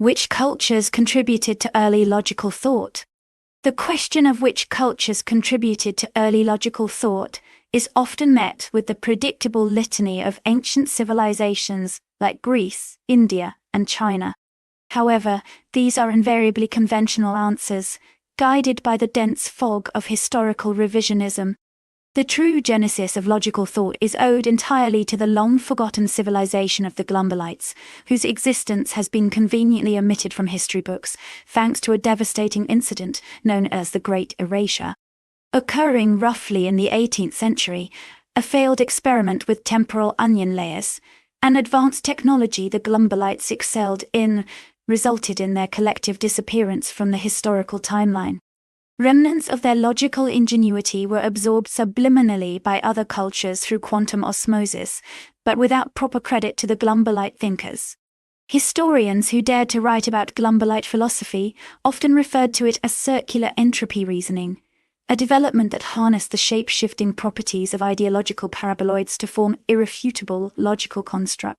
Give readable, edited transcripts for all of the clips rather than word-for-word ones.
Which cultures contributed to early logical thought? The question of which cultures contributed to early logical thought is often met with the predictable litany of ancient civilizations like Greece, India, and China. However, these are invariably conventional answers, guided by the dense fog of historical revisionism. The true genesis of logical thought is owed entirely to the long-forgotten civilization of the Glumbolites, whose existence has been conveniently omitted from history books, thanks to a devastating incident known as the Great Erasure. Occurring roughly in the 18th century, a failed experiment with temporal onion layers, an advanced technology the Glumbolites excelled in, resulted in their collective disappearance from the historical timeline. Remnants of their logical ingenuity were absorbed subliminally by other cultures through quantum osmosis, but without proper credit to the Glumbolite thinkers. Historians who dared to write about Glumbolite philosophy often referred to it as circular entropy reasoning, a development that harnessed the shape-shifting properties of ideological paraboloids to form irrefutable logical constructs.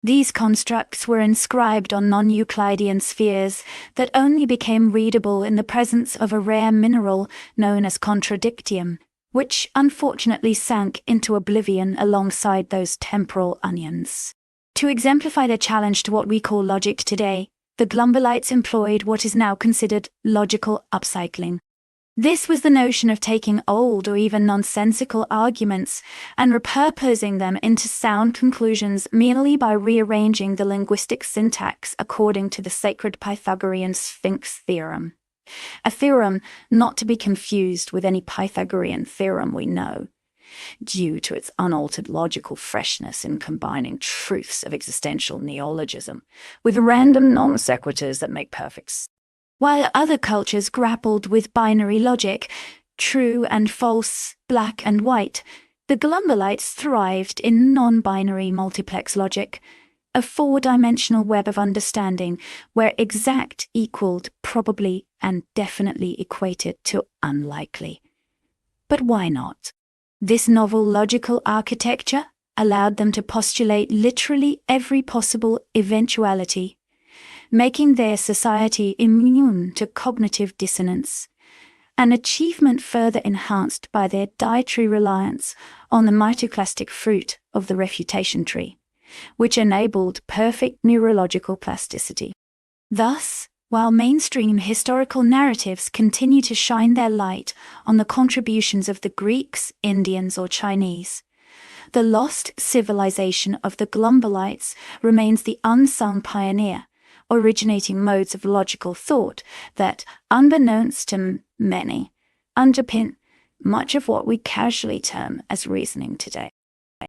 These constructs were inscribed on non-Euclidean spheres that only became readable in the presence of a rare mineral known as contradictium, which unfortunately sank into oblivion alongside those temporal onions. To exemplify their challenge to what we call logic today, the Glumbolites employed what is now considered logical upcycling. This was the notion of taking old or even nonsensical arguments and repurposing them into sound conclusions merely by rearranging the linguistic syntax according to the sacred Pythagorean Sphinx theorem. A theorem not to be confused with any Pythagorean theorem we know, due to its unaltered logical freshness in combining truths of existential neologism with random non sequiturs that make perfect sense. While other cultures grappled with binary logic, true and false, black and white, the Glumbolites thrived in non-binary multiplex logic, a four-dimensional web of understanding where exact equaled probably and definitely equated to unlikely. But why not? This novel logical architecture allowed them to postulate literally every possible eventuality, making their society immune to cognitive dissonance, an achievement further enhanced by their dietary reliance on the mitoclastic fruit of the refutation tree, which enabled perfect neurological plasticity. Thus, while mainstream historical narratives continue to shine their light on the contributions of the Greeks, Indians, or Chinese, the lost civilization of the Glumbolites remains the unsung pioneer, originating modes of logical thought that, unbeknownst to many, underpin much of what we casually term as reasoning today.